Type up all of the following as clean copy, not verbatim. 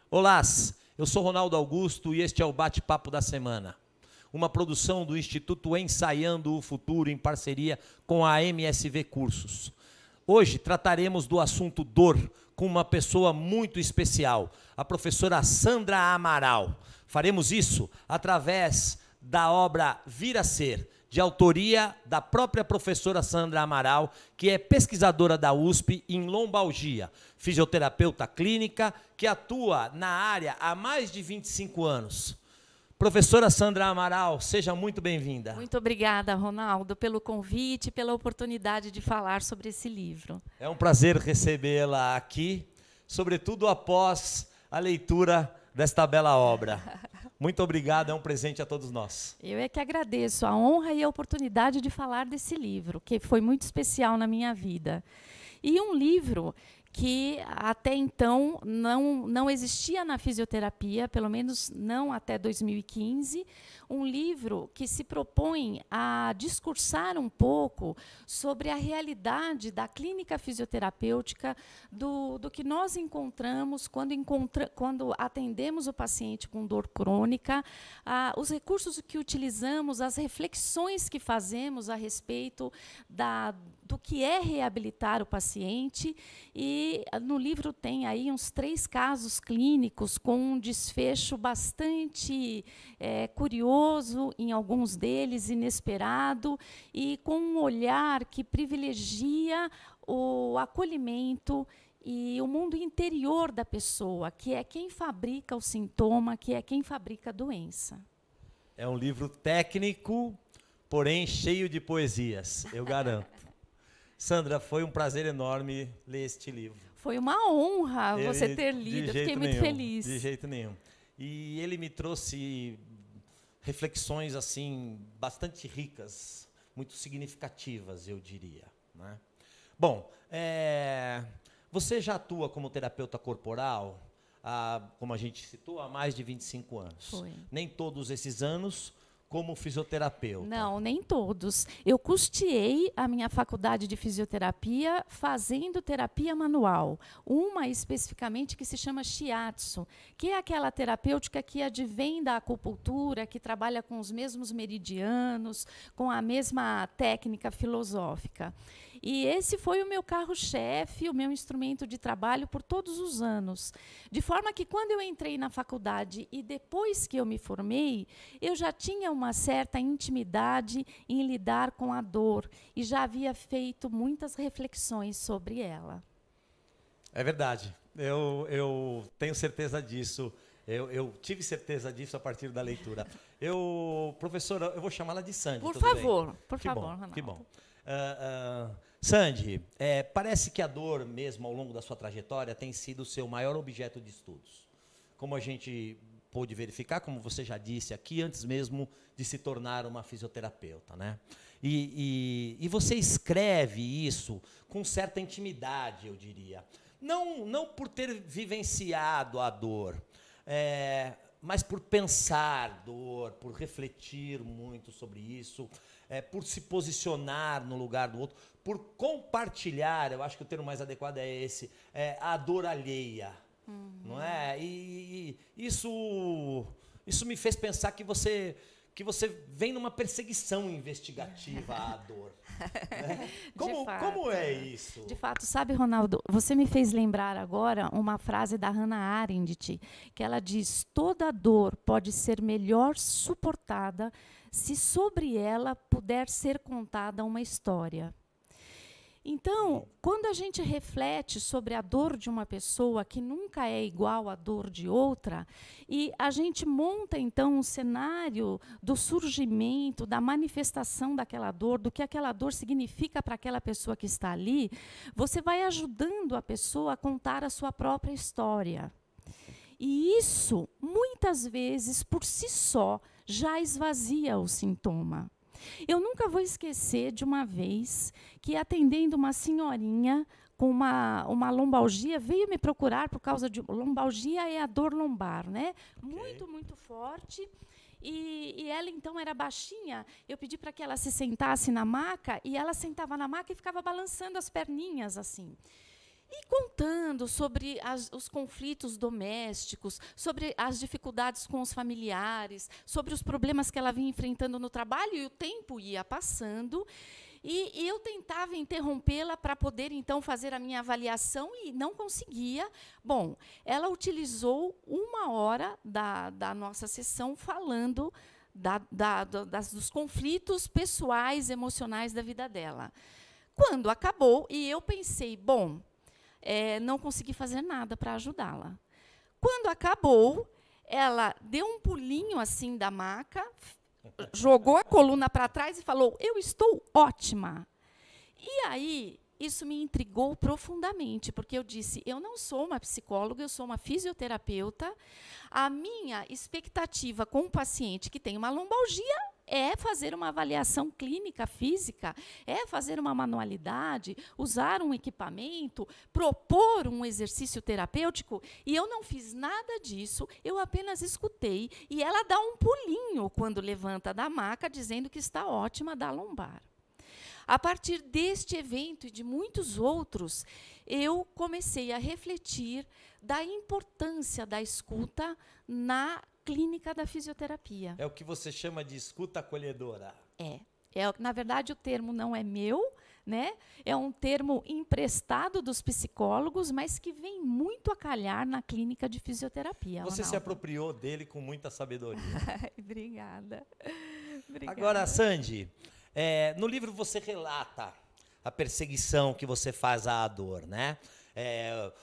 Olá, eu sou Ronaldo Augusto e este é o Bate-Papo da Semana, uma produção do Instituto Ensaiando o Futuro em parceria com a MSV Cursos. Hoje trataremos do assunto dor com uma pessoa muito especial, a professora Sandra Amaral. Faremos isso através da obra Vir a Ser, de autoria da própria professora Sandra Amaral, que é pesquisadora da USP em lombalgia, fisioterapeuta clínica, que atua na área há mais de 25 anos. Professora Sandra Amaral, seja muito bem-vinda. Muito obrigada, Ronaldo, pelo convite e pela oportunidade de falar sobre esse livro. É um prazer recebê-la aqui, sobretudo após a leitura desta bela obra. Muito obrigado, é um presente a todos nós. Eu é que agradeço a honra e a oportunidade de falar desse livro, que foi muito especial na minha vida. E um livro que até então não existia na fisioterapia, pelo menos não até 2015, um livro que se propõe a discursar um pouco sobre a realidade da clínica fisioterapêutica, do que nós encontramos quando atendemos o paciente com dor crônica, os recursos que utilizamos, as reflexões que fazemos a respeito do que é reabilitar o paciente. E no livro tem aí uns 3 casos clínicos com um desfecho bastante curioso, em alguns deles inesperado, e com um olhar que privilegia o acolhimento e o mundo interior da pessoa, que é quem fabrica o sintoma, que é quem fabrica a doença. É um livro técnico, porém cheio de poesias, eu garanto. Sandra, foi um prazer enorme ler este livro. Foi uma honra você ter lido, fiquei muito feliz. De jeito nenhum. E ele me trouxe reflexões assim bastante ricas, muito significativas, eu diria, né? Bom, você já atua como terapeuta corporal, como a gente citou, há mais de 25 anos. Foi. Nem todos esses anos como fisioterapeuta. Não, nem todos. Eu custeei a minha faculdade de fisioterapia fazendo terapia manual. Uma especificamente que se chama Shiatsu, que é aquela terapêutica que advém da acupuntura, que trabalha com os mesmos meridianos, com a mesma técnica filosófica. E esse foi o meu carro-chefe, o meu instrumento de trabalho por todos os anos. De forma que, quando eu entrei na faculdade e depois que eu me formei, eu já tinha uma certa intimidade em lidar com a dor e já havia feito muitas reflexões sobre ela. É verdade. Eu tenho certeza disso. Eu tive certeza disso a partir da leitura. Professora, eu vou chamá-la de Sandy. Por tudo favor, bem? por Que favor, bom, Ronaldo. que bom. Sandy, parece que a dor mesmo ao longo da sua trajetória tem sido o seu maior objeto de estudos. Como a gente pôde verificar, como você já disse aqui, antes mesmo de se tornar uma fisioterapeuta, né? E você escreve isso com certa intimidade, eu diria. Não por ter vivenciado a dor, mas por pensar dor, por refletir muito sobre isso, por se posicionar no lugar do outro, por compartilhar, eu acho que o termo mais adequado é esse, a dor alheia, não é? E isso me fez pensar que você vem numa perseguição investigativa à dor. Né? Como é isso? De fato, sabe, Ronaldo, você me fez lembrar agora uma frase da Hannah Arendt, que ela diz: toda dor pode ser melhor suportada se sobre ela puder ser contada uma história. Então, quando a gente reflete sobre a dor de uma pessoa que nunca é igual à dor de outra, e a gente monta, então, um cenário do surgimento, da manifestação daquela dor, do que aquela dor significa para aquela pessoa que está ali, você vai ajudando a pessoa a contar a sua própria história. E isso, muitas vezes, por si só, já esvazia o sintoma. Eu nunca vou esquecer de uma vez que, atendendo uma senhorinha com uma lombalgia, veio me procurar por causa de... Lombalgia é a dor lombar, né? Okay. Muito, muito forte. E ela, então, era baixinha. Eu pedi para que ela se sentasse na maca, e ela sentava na maca e ficava balançando as perninhas, assim. E falando sobre os conflitos domésticos, sobre as dificuldades com os familiares, sobre os problemas que ela vinha enfrentando no trabalho, e o tempo ia passando. E eu tentava interrompê-la para poder, então, fazer a minha avaliação e não conseguia. Bom, ela utilizou 1 hora da nossa sessão falando dos conflitos pessoais, emocionais da vida dela. Quando acabou, e eu pensei, bom, não consegui fazer nada para ajudá-la. Quando acabou, ela deu um pulinho assim da maca, jogou a coluna para trás e falou, eu estou ótima. E aí, isso me intrigou profundamente, porque eu disse, eu não sou uma psicóloga, eu sou uma fisioterapeuta. A minha expectativa com um paciente que tem uma lombalgia é fazer uma avaliação clínica física, é fazer uma manualidade, usar um equipamento, propor um exercício terapêutico, e eu não fiz nada disso, eu apenas escutei, e ela dá um pulinho quando levanta da maca, dizendo que está ótima da lombar. A partir deste evento e de muitos outros, eu comecei a refletir da importância da escuta na clínica da fisioterapia. É o que você chama de escuta acolhedora. Na verdade, o termo não é meu, né? É um termo emprestado dos psicólogos, mas que vem muito a calhar na clínica de fisioterapia. Você Ronaldo se apropriou dele com muita sabedoria. Obrigada. Agora, Sandy, no livro você relata a perseguição que você faz à dor, né?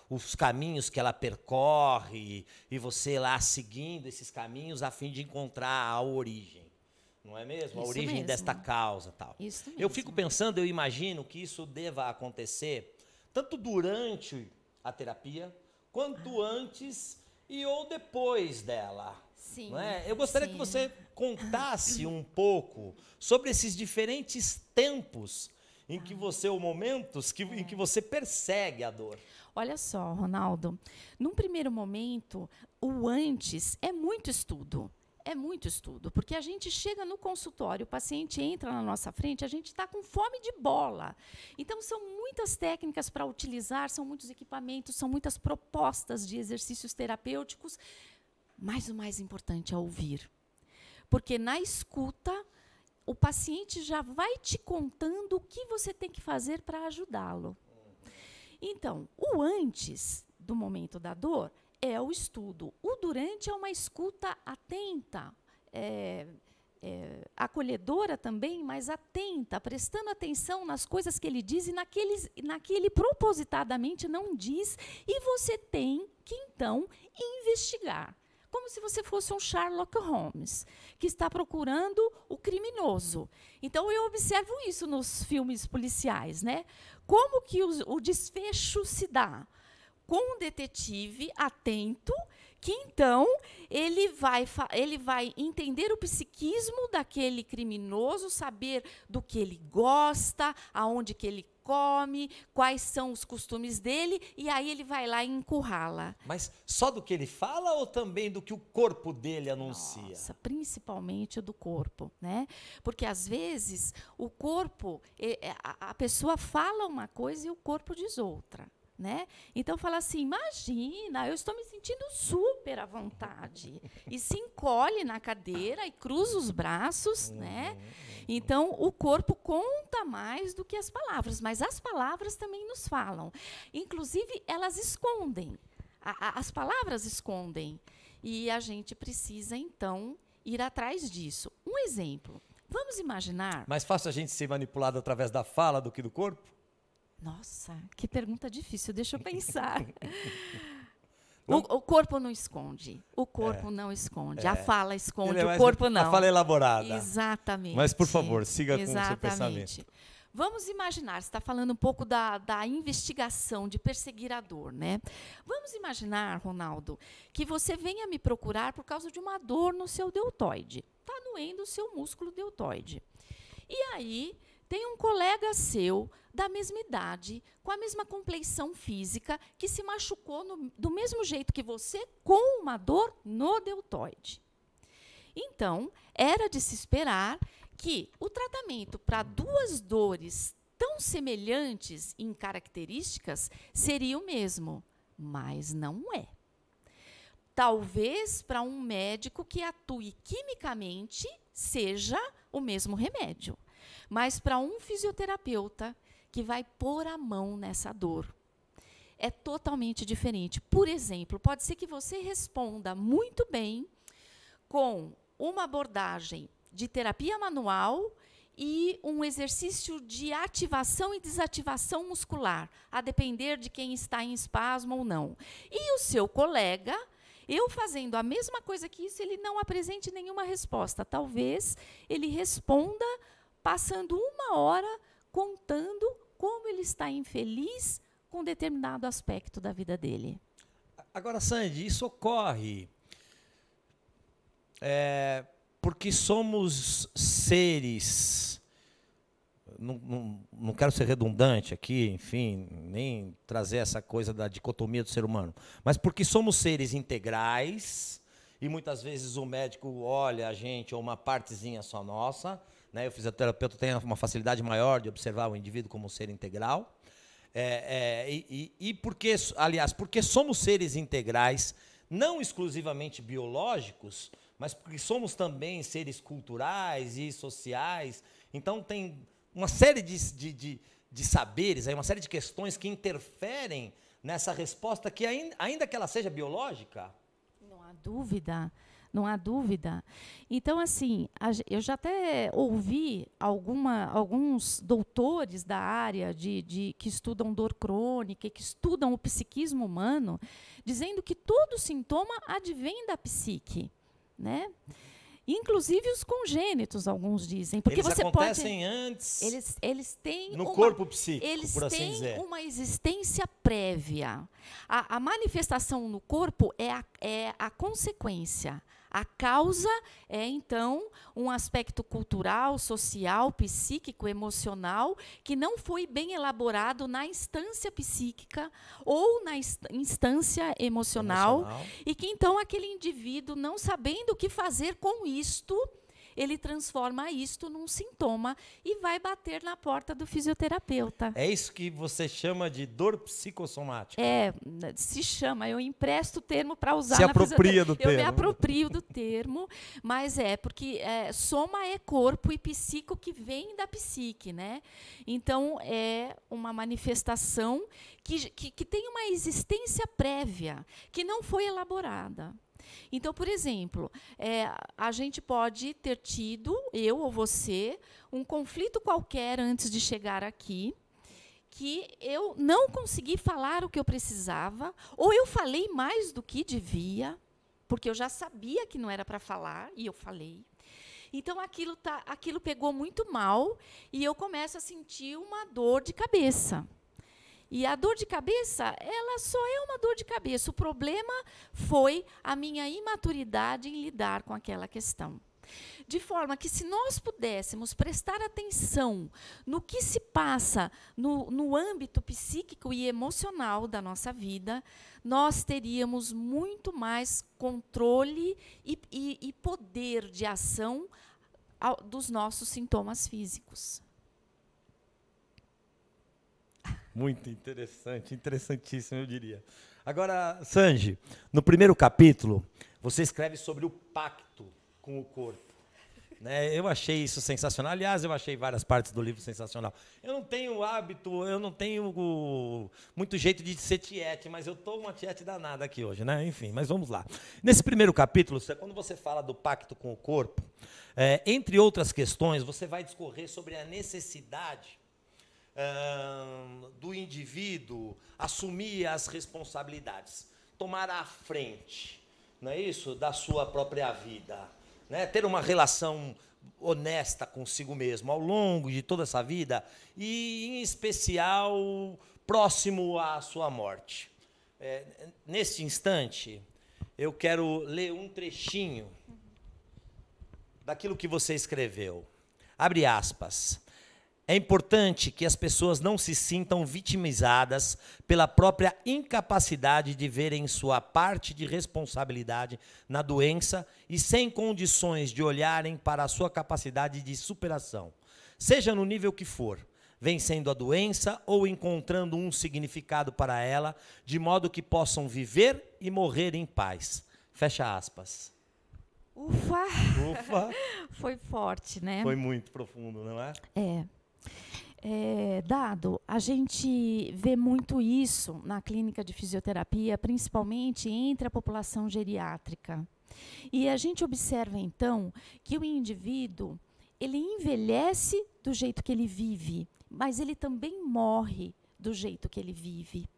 Os caminhos que ela percorre e você lá seguindo esses caminhos a fim de encontrar a origem, não é mesmo? A origem mesmo. Desta causa, tal. Isso mesmo. Eu fico pensando, eu imagino que isso deva acontecer tanto durante a terapia quanto antes ou depois dela. Sim. Não é? Eu gostaria que você contasse um pouco sobre esses diferentes tempos em que você, ou momentos em que você persegue a dor. Olha só, Ronaldo, num primeiro momento, o antes é muito estudo. É muito estudo, porque a gente chega no consultório, o paciente entra na nossa frente, a gente está com fome de bola. Então, são muitas técnicas para utilizar, são muitos equipamentos, são muitas propostas de exercícios terapêuticos, mas o mais importante é ouvir. Porque na escuta, o paciente já vai te contando o que você tem que fazer para ajudá-lo. Então, o antes do momento da dor é o estudo. O durante é uma escuta atenta, acolhedora também, mas atenta, prestando atenção nas coisas que ele diz e na que ele propositadamente não diz, e você tem que, então, investigar. Como se você fosse um Sherlock Holmes, que está procurando o criminoso. Então, eu observo isso nos filmes policiais, né? Como que o desfecho se dá? Com um detetive atento, que, então, ele vai entender o psiquismo daquele criminoso, saber do que ele gosta, aonde que ele come, quais são os costumes dele, e aí ele vai lá e encurrala. Mas só do que ele fala ou também do que o corpo dele anuncia? Nossa, principalmente do corpo, né? Porque, às vezes, o corpo, a pessoa fala uma coisa e o corpo diz outra. Né? Então, fala assim, imagina, eu estou me sentindo super à vontade. E se encolhe na cadeira e cruza os braços. Né? Então, o corpo conta mais do que as palavras, mas as palavras também nos falam. Inclusive, elas escondem. As palavras escondem. E a gente precisa, então, ir atrás disso. Um exemplo. Vamos imaginar... Mais fácil a gente ser manipulado através da fala do que do corpo? Nossa, que pergunta difícil, deixa eu pensar. O corpo não esconde. O corpo não esconde. A fala esconde, o corpo não. A fala é elaborada. Exatamente. Mas, por favor, siga com o seu pensamento. Vamos imaginar, você está falando um pouco da investigação, de perseguir a dor, né? Vamos imaginar, Ronaldo, que você venha me procurar por causa de uma dor no seu deltoide. Está doendo o seu músculo deltoide. E aí... tem um colega seu, da mesma idade, com a mesma compleição física, que se machucou do mesmo jeito que você, com uma dor no deltoide. Então, era de se esperar que o tratamento para duas dores tão semelhantes em características seria o mesmo. mas não é. Talvez para um médico que atue quimicamente seja o mesmo remédio, mas para um fisioterapeuta que vai pôr a mão nessa dor, é totalmente diferente. Por exemplo, pode ser que você responda muito bem com uma abordagem de terapia manual e um exercício de ativação e desativação muscular, a depender de quem está em espasmo ou não. E o seu colega, eu fazendo a mesma coisa que isso, ele não apresente nenhuma resposta. Talvez ele responda passando 1 hora contando como ele está infeliz com determinado aspecto da vida dele. Agora, Sandy, isso ocorre porque somos seres, não quero ser redundante aqui, enfim, nem trazer essa coisa da dicotomia do ser humano, mas porque somos seres integrais e muitas vezes o médico olha a gente ou uma partezinha só nossa, né? O fisioterapeuta tem uma facilidade maior de observar o indivíduo como um ser integral. Porque, aliás, porque somos seres integrais, não exclusivamente biológicos, mas porque somos também seres culturais e sociais. Então, tem uma série de saberes, uma série de questões que interferem nessa resposta, que ainda que ela seja biológica. Não há dúvida. Não há dúvida. Então, assim, eu já até ouvi alguns doutores da área que estudam dor crônica, que estudam o psiquismo humano, dizendo que todo sintoma advém da psique, né? Inclusive os congênitos, alguns dizem. Porque eles acontecem antes eles têm no corpo psíquico, por assim dizer. Eles têm uma existência prévia. A manifestação no corpo é a consequência. A causa é, então, um aspecto cultural, social, psíquico, emocional, que não foi bem elaborado na instância psíquica ou na instância emocional, e que, então, aquele indivíduo, não sabendo o que fazer com isto, ele transforma isto num sintoma e vai bater na porta do fisioterapeuta. É isso que você chama de dor psicossomática? Se chama. Eu empresto o termo para usar. Se apropria do termo. Eu me aproprio do termo, mas porque soma é corpo e psico que vem da psique, né? Então, é uma manifestação que tem uma existência prévia, que não foi elaborada. Então, por exemplo, a gente pode ter tido, eu ou você, um conflito qualquer antes de chegar aqui, que eu não consegui falar o que eu precisava, ou eu falei mais do que devia, porque eu já sabia que não era para falar, e eu falei. Então, aquilo pegou muito mal, e eu começo a sentir uma dor de cabeça. E a dor de cabeça, ela só é uma dor de cabeça. O problema foi a minha imaturidade em lidar com aquela questão. De forma que, se nós pudéssemos prestar atenção no que se passa no âmbito psíquico e emocional da nossa vida, nós teríamos muito mais controle e poder de ação dos nossos sintomas físicos. Muito interessante, interessantíssimo, eu diria. Agora, Sandy, no primeiro capítulo, você escreve sobre o pacto com o corpo. Né? Eu achei isso sensacional. Aliás, eu achei várias partes do livro sensacional. Eu não tenho hábito, eu não tenho muito jeito de ser tiete, mas eu estou uma tiete danada aqui hoje, né? Enfim, mas vamos lá. Nesse primeiro capítulo, quando você fala do pacto com o corpo, entre outras questões, você vai discorrer sobre a necessidade do indivíduo assumir as responsabilidades, tomar a frente, não é isso, da sua própria vida, né? Ter uma relação honesta consigo mesmo ao longo de toda essa vida e, em especial, próximo à sua morte. Neste instante, eu quero ler um trechinho daquilo que você escreveu. Abre aspas. É importante que as pessoas não se sintam vitimizadas pela própria incapacidade de verem sua parte de responsabilidade na doença e sem condições de olharem para a sua capacidade de superação, seja no nível que for. vencendo a doença ou encontrando um significado para ela, de modo que possam viver e morrer em paz. Fecha aspas. Ufa! Ufa! Foi forte, né? Foi muito profundo, não é? Dado, a gente vê muito isso na clínica de fisioterapia, principalmente entre a população geriátrica. E a gente observa, então, que o indivíduo, ele envelhece do jeito que ele vive, mas ele também morre do jeito que ele vive.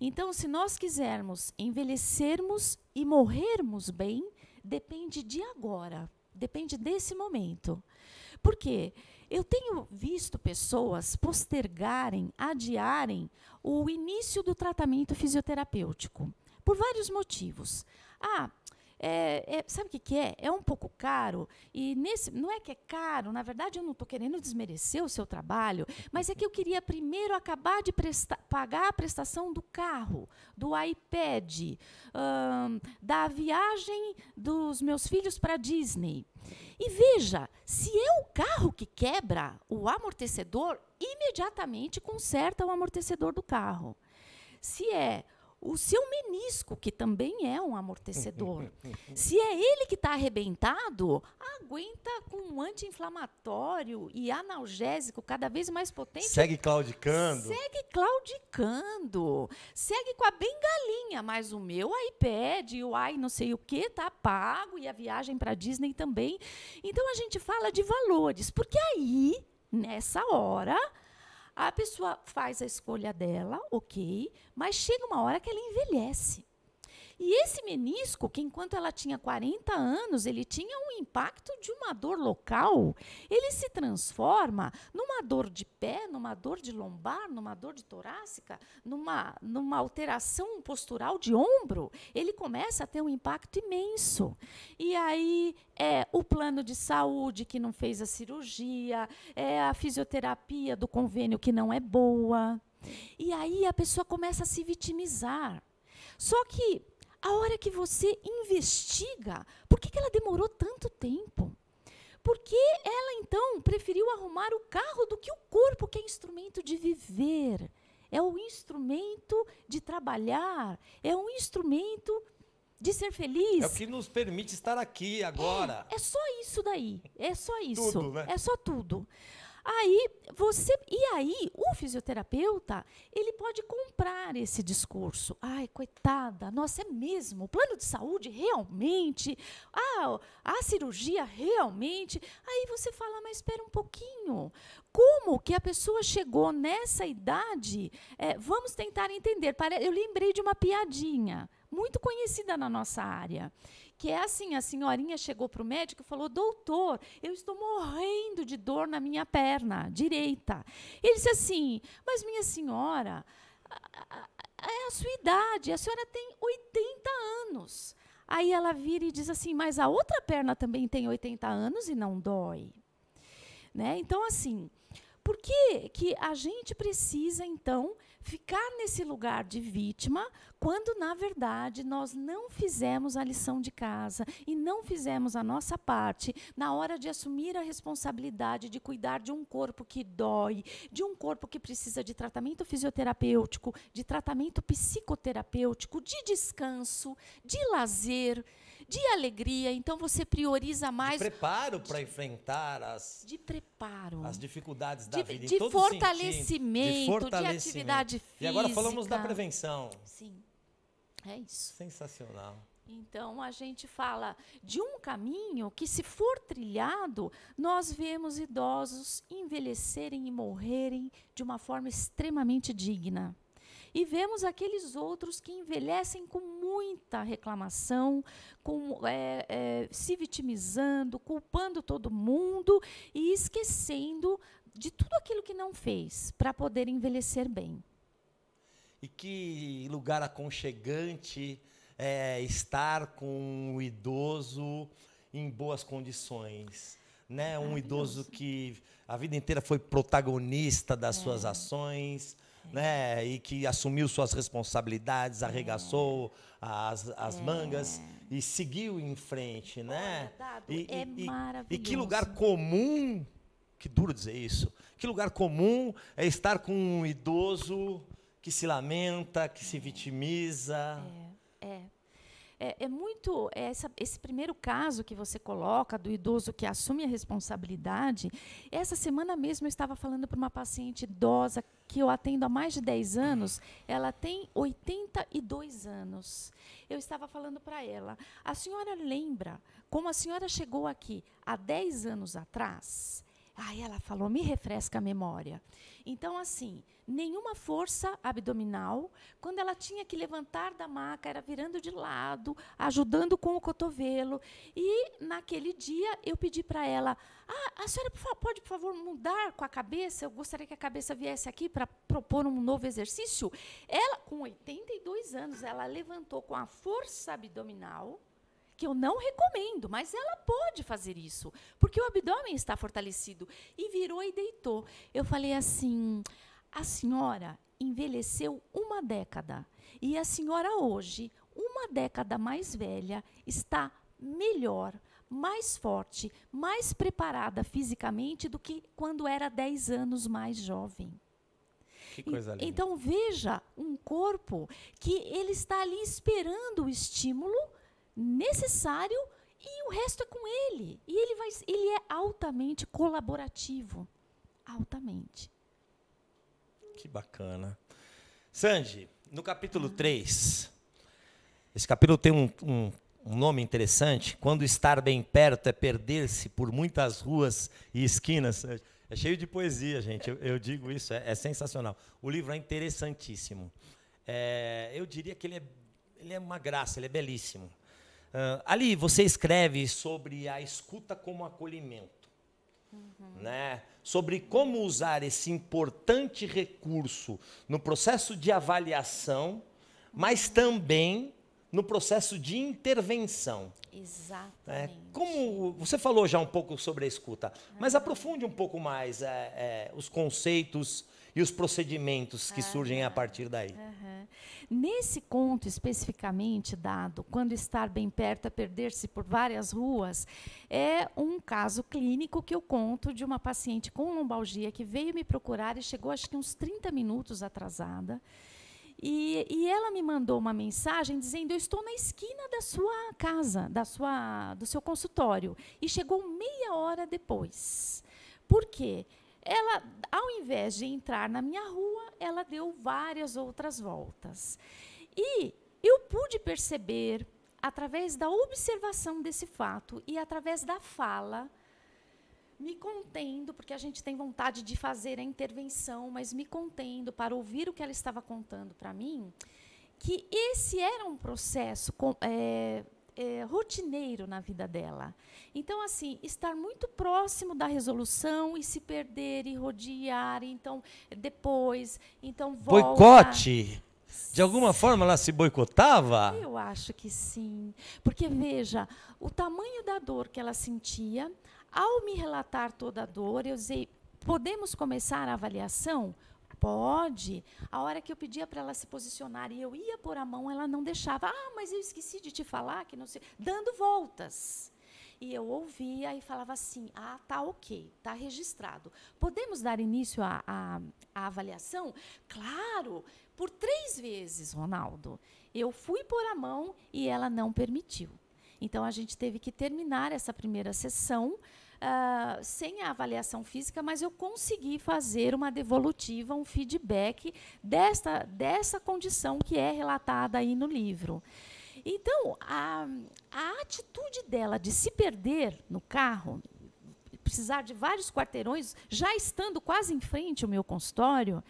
Então, se nós quisermos envelhecermos e morrermos bem, depende de agora, depende desse momento. Por quê? Eu tenho visto pessoas postergarem, adiarem o início do tratamento fisioterapêutico, por vários motivos. Sabe o que é? É um pouco caro, e não é que é caro, na verdade eu não estou querendo desmerecer o seu trabalho, mas é que eu queria primeiro acabar de pagar a prestação do carro, do iPad, da viagem dos meus filhos para a Disney. E veja, se é o carro que quebra o amortecedor, imediatamente conserta o amortecedor do carro. Se é o seu menisco, que também é um amortecedor. Se é ele que está arrebentado, aguenta com um anti-inflamatório e analgésico cada vez mais potente. Segue claudicando. Segue claudicando. Segue com a bengalinha, mas o meu iPad, o não sei o que, está pago, e a viagem para a Disney também. Então, a gente fala de valores, porque aí, nessa hora, a pessoa faz a escolha dela, ok, mas chega uma hora que ela envelhece. E esse menisco, que enquanto ela tinha 40 anos, ele tinha um impacto de uma dor local, ele se transforma numa dor de pé, numa dor de lombar, numa dor de torácica, numa alteração postural de ombro. Ele começa a ter um impacto imenso. E aí é o plano de saúde que não fez a cirurgia, é a fisioterapia do convênio que não é boa. E aí a pessoa começa a se vitimizar. Só que a hora que você investiga, por que ela demorou tanto tempo? Por que ela, então, preferiu arrumar o carro do que o corpo, que é instrumento de viver? É o instrumento de trabalhar, é um instrumento de ser feliz. É o que nos permite estar aqui agora. É só isso daí, é só isso. Tudo, né? É só tudo. E aí, o fisioterapeuta, ele pode comprar esse discurso. Ai, coitada, nossa, é mesmo, o plano de saúde realmente, a cirurgia realmente. Aí você fala, mas espera um pouquinho, como que a pessoa chegou nessa idade? Vamos tentar entender. Eu lembrei de uma piadinha, muito conhecida na nossa área, que é assim, a senhorinha chegou para o médico e falou, doutor, eu estou morrendo de dor na minha perna direita. Ele disse assim, mas minha senhora, é a sua idade, a senhora tem 80 anos. Aí ela vira e diz assim, mas a outra perna também tem 80 anos e não dói. Né? Então, assim, por que a gente precisa, então, ficar nesse lugar de vítima, quando, na verdade, nós não fizemos a lição de casa e não fizemos a nossa parte na hora de assumir a responsabilidade de cuidar de um corpo que dói, de um corpo que precisa de tratamento fisioterapêutico, de tratamento psicoterapêutico, de descanso, de lazer, de alegria. Então, você prioriza mais... De preparo para enfrentar as dificuldades da vida. De fortalecimento, de atividade física. E agora falamos da prevenção. Sim, é isso. Sensacional. Então, a gente fala de um caminho que, se for trilhado, nós vemos idosos envelhecerem e morrerem de uma forma extremamente digna. E vemos aqueles outros que envelhecem com muita reclamação, se vitimizando, culpando todo mundo e esquecendo de tudo aquilo que não fez para poder envelhecer bem. E que lugar aconchegante é estar com um idoso em boas condições, né? Um idoso que a vida inteira foi protagonista das suas ações, né? E que assumiu suas responsabilidades, arregaçou as mangas e seguiu em frente, né? Olha, Dado, maravilhoso. E que lugar comum que duro dizer isso. Que lugar comum é estar com um idoso que se lamenta, que se vitimiza. Esse primeiro caso que você coloca do idoso que assume a responsabilidade. Essa semana mesmo eu estava falando para uma paciente idosa que eu atendo há mais de 10 anos. Ela tem 82 anos. Eu estava falando para ela, a senhora lembra como a senhora chegou aqui há 10 anos atrás? Aí ela falou, me refresca a memória. Então, assim, nenhuma força abdominal. Quando ela tinha que levantar da maca, era virando de lado, ajudando com o cotovelo. E, naquele dia, eu pedi para ela, a senhora pode, por favor, mudar com a cabeça? Eu gostaria que a cabeça viesse aqui para propor um novo exercício. Ela, com 82 anos, ela levantou com a força abdominal, que eu não recomendo, mas ela pode fazer isso, porque o abdômen está fortalecido. E virou e deitou. Eu falei assim, a senhora envelheceu 1 década, e a senhora hoje, 1 década mais velha, está melhor, mais forte, mais preparada fisicamente do que quando era 10 anos mais jovem. Que coisa linda. Então, veja um corpo que ele está ali esperando o estímulo necessário e o resto é com ele. E ele é altamente colaborativo. Altamente. Que bacana. Sandy, no capítulo 3, esse capítulo tem um nome interessante. Quando estar bem perto é perder-se por muitas ruas e esquinas. É cheio de poesia, gente. Eu digo isso, é sensacional. O livro é interessantíssimo. Eu diria que ele é uma graça, ele é belíssimo. Ali você escreve sobre a escuta como acolhimento, né? Sobre como usar esse importante recurso no processo de avaliação, mas também no processo de intervenção. Exatamente. Como você falou já um pouco sobre a escuta, mas aprofunde um pouco mais os conceitos e os procedimentos que surgem a partir daí. Nesse conto especificamente dado, quando estar bem perto é perder-se por várias ruas, é um caso clínico que eu conto de uma paciente com lombalgia que veio me procurar e chegou acho que uns 30 minutos atrasada. E ela me mandou uma mensagem dizendo, eu estou na esquina da sua casa, do seu consultório. E chegou meia hora depois. Por quê? Ela, ao invés de entrar na minha rua, ela deu várias outras voltas. E eu pude perceber, através da observação desse fato e através da fala, me contendo, porque a gente tem vontade de fazer a intervenção, mas me contendo para ouvir o que ela estava contando para mim, que esse era um processo rotineiro na vida dela. Então, assim, estar muito próximo da resolução e se perder e rodear, então, depois, então volta. Boicote? De alguma forma ela se boicotava? Eu acho que sim. Porque, veja, o tamanho da dor que ela sentia, ao me relatar toda a dor, eu dizia, podemos começar a avaliação? Pode. A hora que eu pedia para ela se posicionar e eu ia pôr a mão, ela não deixava. Ah, mas eu esqueci de te falar, que não sei. Dando voltas. E eu ouvia e falava assim, tá ok, tá registrado. Podemos dar início à avaliação? Claro, por 3 vezes, Ronaldo. Eu fui pôr a mão e ela não permitiu. Então, a gente teve que terminar essa primeira sessão sem a avaliação física, mas eu consegui fazer uma devolutiva, um feedback dessa condição que é relatada aí no livro. Então, a atitude dela de se perder no carro, precisar de vários quarteirões, já estando quase em frente ao meu consultório,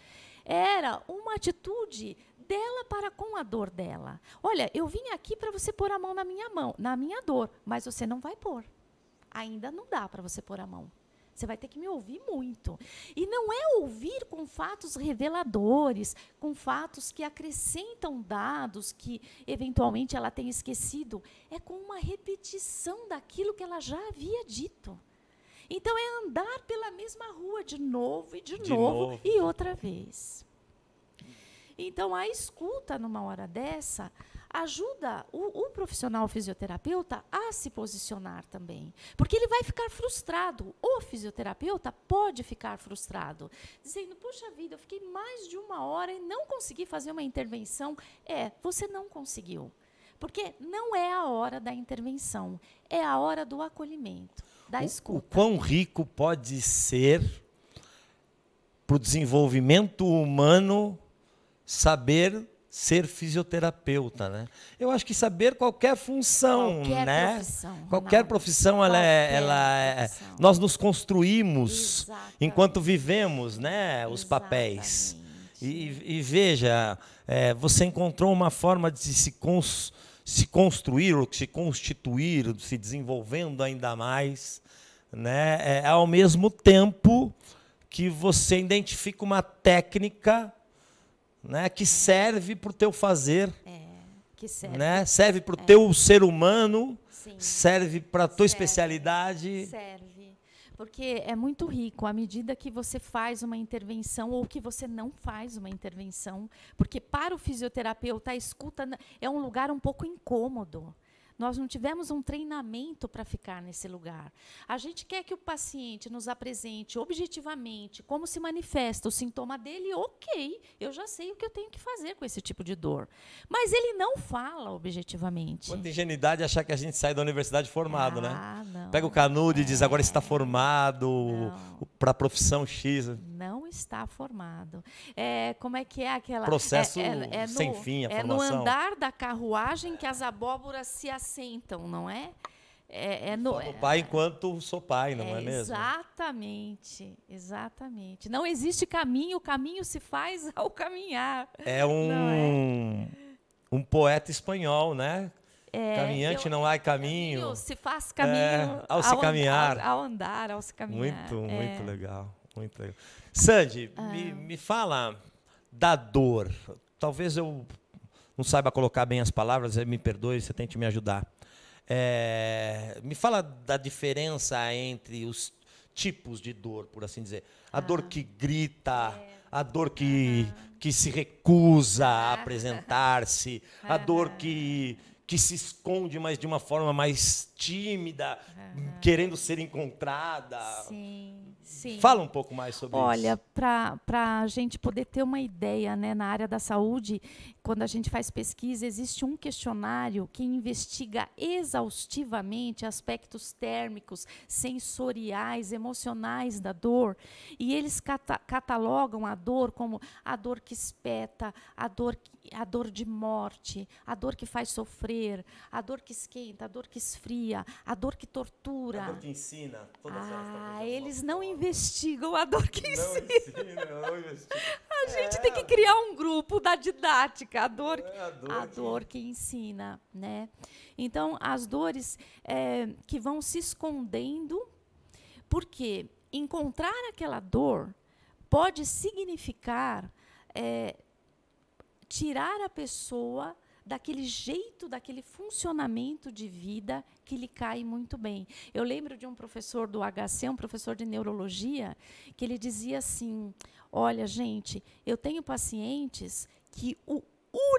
era uma atitude dela para com a dor dela. Olha, eu vim aqui para você pôr a mão, na minha dor, mas você não vai pôr. Ainda não dá para você pôr a mão. Você vai ter que me ouvir muito. E não é ouvir com fatos reveladores, com fatos que acrescentam dados que, eventualmente, ela tenha esquecido. É com uma repetição daquilo que ela já havia dito. Então, é andar pela mesma rua de novo e de novo e outra vez. Então, a escuta, numa hora dessa, ajuda o profissional fisioterapeuta a se posicionar também. Porque ele vai ficar frustrado. O fisioterapeuta pode ficar frustrado, dizendo, puxa vida, eu fiquei mais de 1 hora e não consegui fazer uma intervenção. Você não conseguiu. Porque não é a hora da intervenção, é a hora do acolhimento, da escuta. O quão rico pode ser para o desenvolvimento humano saber ser fisioterapeuta, né? Eu acho que saber qualquer função, né? Profissão, qualquer profissão, profissão. nós nos construímos enquanto Exatamente. vivemos, né? Os papéis. Exatamente. E veja, você encontrou uma forma de se construir, ou se constituir, se desenvolvendo ainda mais, né? Ao mesmo tempo que você identifica uma técnica, né, que serve para o teu fazer, Que serve, né? Serve para o teu ser humano, sim, serve para a tua especialidade. serve, porque é muito rico à medida que você faz uma intervenção ou que você não faz uma intervenção, porque para o fisioterapeuta a escuta é um lugar um pouco incômodo. Nós não tivemos um treinamento para ficar nesse lugar. A gente quer que o paciente nos apresente objetivamente como se manifesta o sintoma dele, ok, eu já sei o que eu tenho que fazer com esse tipo de dor. Mas ele não fala objetivamente. Quanta ingenuidade achar que a gente sai da universidade formado, né? Não. Pega o canudo e diz, agora está formado para a profissão X. Não está formado. Como é que é aquela... Processo sem fim, a formação. É no andar da carruagem que as abóboras se assentam, não é? Sou pai enquanto sou pai, não é mesmo? Exatamente, exatamente. Não existe caminho, o caminho se faz ao caminhar. É um poeta espanhol, né? Caminhante não há caminho. Se faz caminho ao se caminhar. Ao andar, ao se caminhar. Muito legal, muito legal. Sandy, me fala da dor. Talvez eu não saiba colocar bem as palavras, me perdoe, você tente me ajudar. Me fala da diferença entre os tipos de dor, por assim dizer. A dor que grita, a dor que se recusa a apresentar-se, a dor que se esconde, mas de uma forma mais tímida, querendo ser encontrada. Sim, sim. Fala um pouco mais sobre isso. Olha, para a gente poder ter uma ideia, né, na área da saúde, quando a gente faz pesquisa, existe um questionário que investiga exaustivamente aspectos térmicos, sensoriais, emocionais da dor, e eles catalogam a dor como a dor que espeta, a dor de morte, a dor que faz sofrer, a dor que esquenta, a dor que esfria, a dor que tortura. A dor que ensina. Eles não investigam a dor que ensina. Não investigam. A gente tem que criar um grupo da didática, a dor que ensina, né? Então, as dores que vão se escondendo, porque encontrar aquela dor pode significar tirar a pessoa daquele jeito, daquele funcionamento de vida que lhe cai muito bem. Eu lembro de um professor do HC, um professor de neurologia, que ele dizia assim, olha, gente, eu tenho pacientes que o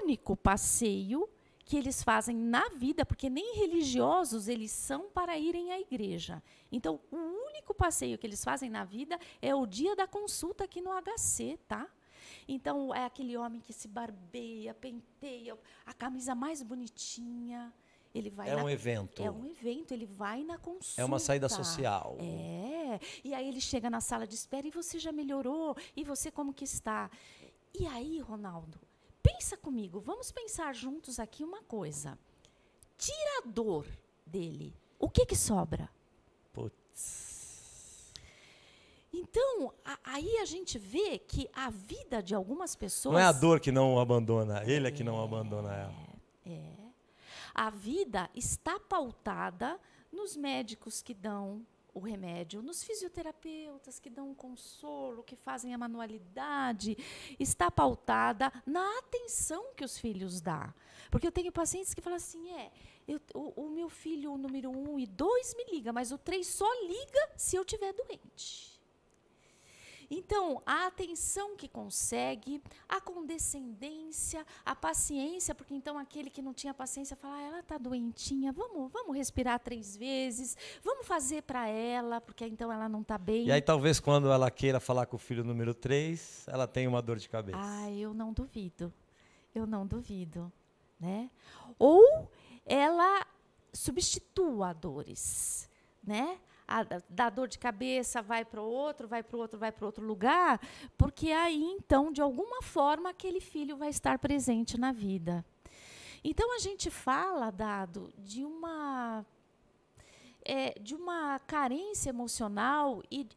único passeio que eles fazem na vida, porque nem religiosos eles são para irem à igreja. Então, o único passeio que eles fazem na vida é o dia da consulta aqui no HC, tá? Então, é aquele homem que se barbeia, penteia, a camisa mais bonitinha. Ele vai um evento. É um evento, ele vai na consulta. É uma saída social. E aí ele chega na sala de espera, e você já melhorou? E você como que está? E aí, Ronaldo, pensa comigo, vamos pensar juntos aqui uma coisa. Tira a dor dele, o que sobra? Putz. Então, aí a gente vê que a vida de algumas pessoas... Não é a dor que não o abandona, ele é que não abandona ela. A vida está pautada nos médicos que dão o remédio, nos fisioterapeutas que dão o consolo, que fazem a manualidade, está pautada na atenção que os filhos dão. Porque eu tenho pacientes que falam assim, o meu filho, o número 1 e 2 me liga, mas o 3 só liga se eu estiver doente. Então, a atenção que consegue, a condescendência, a paciência, porque então aquele que não tinha paciência fala, ela está doentinha, vamos respirar 3 vezes, vamos fazer para ela, porque então ela não está bem. E aí talvez quando ela queira falar com o filho número 3, ela tenha uma dor de cabeça. Eu não duvido, né? Ou ela substitua dores, né? Da dor de cabeça vai para o outro, vai para outro lugar, porque aí, então, de alguma forma, aquele filho vai estar presente na vida. Então, a gente fala, Dado, de uma carência emocional e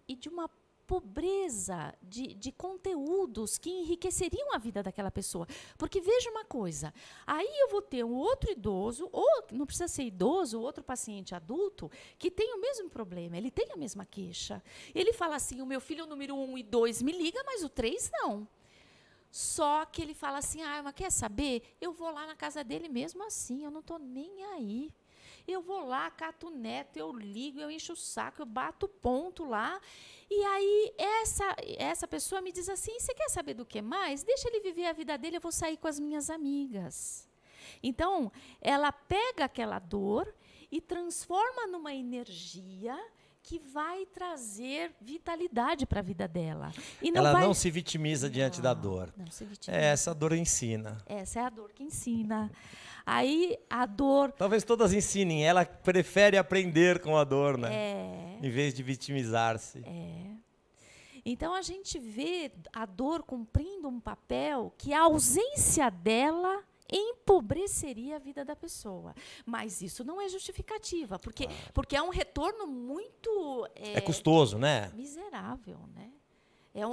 de uma pobreza de conteúdos que enriqueceriam a vida daquela pessoa. Porque veja uma coisa, aí eu vou ter um outro idoso, ou não precisa ser idoso, outro paciente adulto, que tem o mesmo problema, ele tem a mesma queixa. Ele fala assim, o meu filho número 1 e 2 me liga, mas o 3 não. Só que ele fala assim, mas quer saber? Eu vou lá na casa dele mesmo assim, eu não estou nem aí. Eu vou lá, cato o neto, eu ligo, eu encho o saco, eu bato ponto lá. E aí essa pessoa me diz assim, você quer saber do que mais? Deixa ele viver a vida dele, eu vou sair com as minhas amigas. Então, ela pega aquela dor e transforma numa energia que vai trazer vitalidade para a vida dela. E ela não se vitimiza diante da dor. Não se vitimiza. Essa dor ensina. Essa é a dor que ensina. Aí a dor... Talvez todas ensinem, ela prefere aprender com a dor, né? Em vez de vitimizar-se. Então a gente vê a dor cumprindo um papel que a ausência dela empobreceria a vida da pessoa. Mas isso não é justificativa, porque é um retorno muito... É custoso, né? Miserável, né?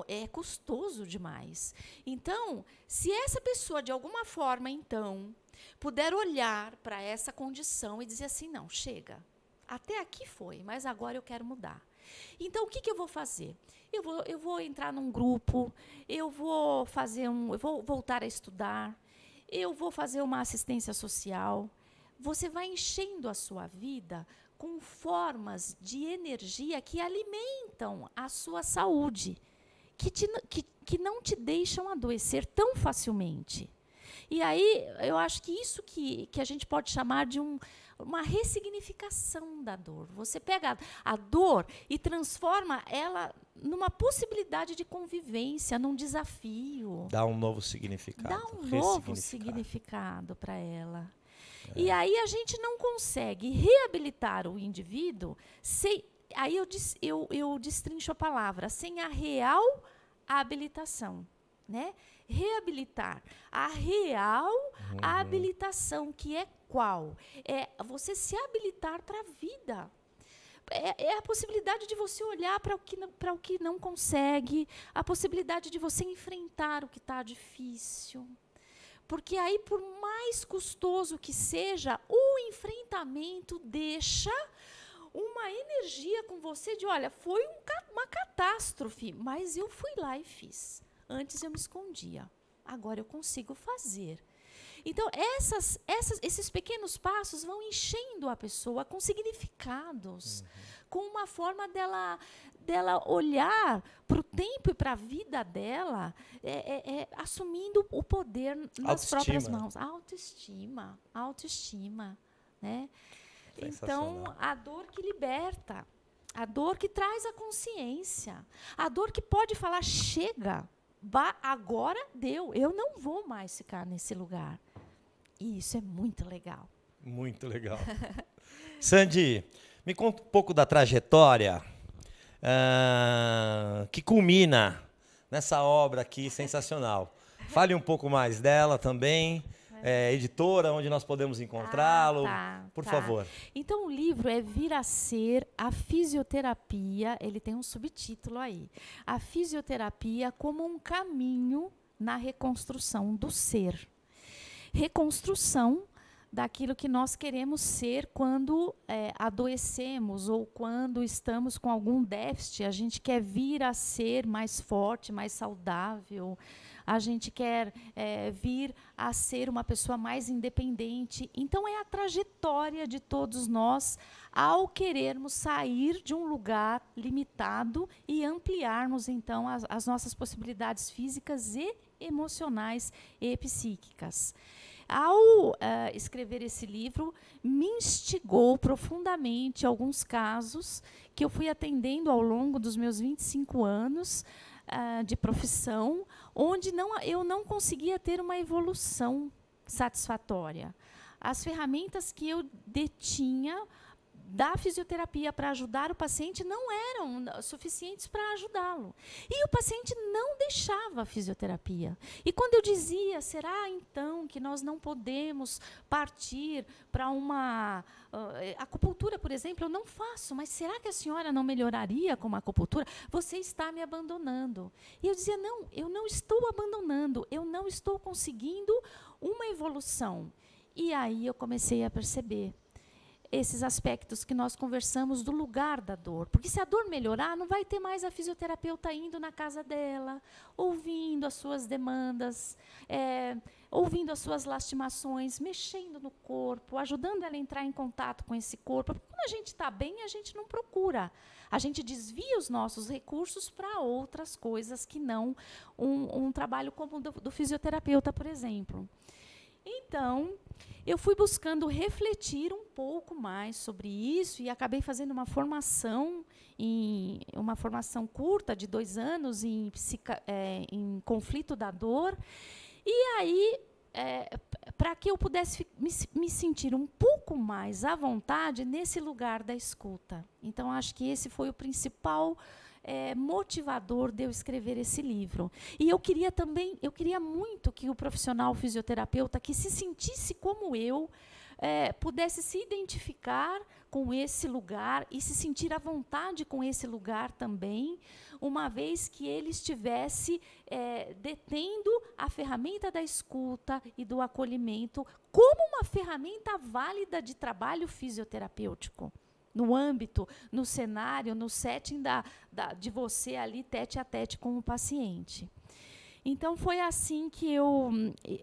É custoso demais. Então, se essa pessoa, de alguma forma, então, puder olhar para essa condição e dizer assim, não, chega, até aqui foi, mas agora eu quero mudar. Então, o que eu vou fazer? Eu vou entrar num grupo, eu vou voltar a estudar, eu vou fazer uma assistência social. Você vai enchendo a sua vida com formas de energia que alimentam a sua saúde, que não te deixam adoecer tão facilmente. E aí, eu acho que isso que a gente pode chamar de uma ressignificação da dor. Você pega a dor e transforma ela numa possibilidade de convivência, num desafio. Dá um novo significado. Dá um novo significado para ela. E aí a gente não consegue reabilitar o indivíduo sem... Aí eu destrincho a palavra, sem a real habilitação, né? Reabilitar. A real habilitação, que é qual? É você se habilitar para a vida. É a possibilidade de você olhar para o que não consegue, a possibilidade de você enfrentar o que está difícil. Porque aí, por mais custoso que seja, o enfrentamento deixa uma energia com você de, olha, foi uma catástrofe, mas eu fui lá e fiz. Antes eu me escondia, agora eu consigo fazer. Então, esses pequenos passos vão enchendo a pessoa com significados, com uma forma dela olhar para o tempo e para a vida dela, assumindo o poder nas próprias mãos. Autoestima, né? Então, a dor que liberta, a dor que traz a consciência, a dor que pode falar, chega, agora deu, eu não vou mais ficar nesse lugar. E isso é muito legal. Muito legal. Sandy, me conta um pouco da trajetória que culmina nessa obra aqui sensacional. Fale um pouco mais dela também. Editora, onde nós podemos encontrá-lo, por favor. Então, o livro é Vir a Ser a Fisioterapia, ele tem um subtítulo aí, a fisioterapia como um caminho na reconstrução do ser. Reconstrução daquilo que nós queremos ser quando adoecemos ou quando estamos com algum déficit. A gente quer vir a ser mais forte, mais saudável, a gente quer vir a ser uma pessoa mais independente. Então, é a trajetória de todos nós ao querermos sair de um lugar limitado e ampliarmos, então, as nossas possibilidades físicas e emocionais e psíquicas. Ao escrever esse livro, me instigou profundamente alguns casos que eu fui atendendo ao longo dos meus 25 anos de profissão, onde eu não conseguia ter uma evolução satisfatória. As ferramentas que eu detinha da fisioterapia para ajudar o paciente não eram suficientes para ajudá-lo. E o paciente não deixava a fisioterapia. E quando eu dizia, será então que nós não podemos partir para uma acupuntura, por exemplo, eu não faço, mas será que a senhora não melhoraria com uma acupuntura? Você está me abandonando. E eu dizia, não, eu não estou abandonando, eu não estou conseguindo uma evolução. E aí eu comecei a perceber esses aspectos que nós conversamos do lugar da dor. Porque se a dor melhorar, não vai ter mais a fisioterapeuta indo na casa dela, ouvindo as suas demandas, ouvindo as suas lastimações, mexendo no corpo, ajudando ela a entrar em contato com esse corpo. Porque quando a gente está bem, a gente não procura. A gente desvia os nossos recursos para outras coisas que não um trabalho como o do fisioterapeuta, por exemplo. Então, eu fui buscando refletir um pouco mais sobre isso e acabei fazendo uma formação curta de 2 anos em conflito da dor. E aí, para que eu pudesse me sentir um pouco mais à vontade nesse lugar da escuta. Então, acho que esse foi o principal motivador de eu escrever esse livro. E eu queria muito que o profissional fisioterapeuta que se sentisse como eu, pudesse se identificar com esse lugar e se sentir à vontade com esse lugar também, uma vez que ele estivesse detendo a ferramenta da escuta e do acolhimento como uma ferramenta válida de trabalho fisioterapêutico. No âmbito, no cenário, no setting de você ali, tete a tete com o paciente. Então, foi assim que eu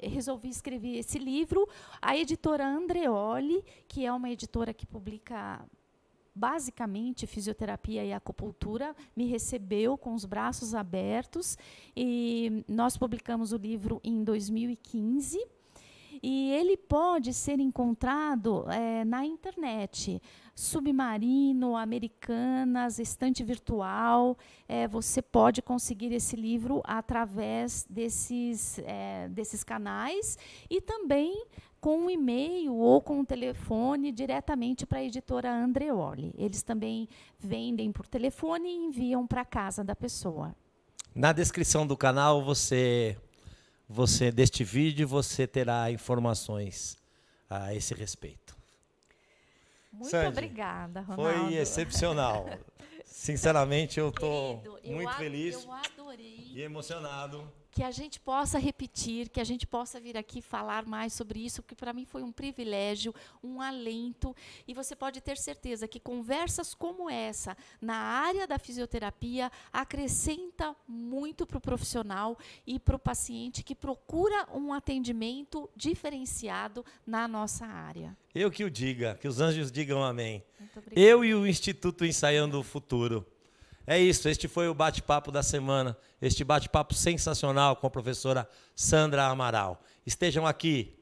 resolvi escrever esse livro. A editora Andreoli, que é uma editora que publica basicamente fisioterapia e acupuntura, me recebeu com os braços abertos. E nós publicamos o livro em 2015. E ele pode ser encontrado na internet. Submarino, Americanas, Estante Virtual. Você pode conseguir esse livro através desses canais e também com um e-mail ou com um telefone diretamente para a editora Andreoli. Eles também vendem por telefone e enviam para a casa da pessoa. Na descrição do canal, deste vídeo, você terá informações a esse respeito. Muito Sandy, obrigada, Ronaldo. Foi excepcional. Sinceramente, eu estou muito feliz eu adorei e emocionado. Que a gente possa repetir, que a gente possa vir aqui falar mais sobre isso, porque para mim foi um privilégio, um alento. E você pode ter certeza que conversas como essa, na área da fisioterapia, acrescenta muito para o profissional e para o paciente que procura um atendimento diferenciado na nossa área. Eu que o diga, que os anjos digam amém. Muito obrigada. Eu e o Instituto Ensaiando o Futuro. É isso, este foi o bate-papo da semana, este bate-papo sensacional com a professora Sandra Amaral. Estejam aqui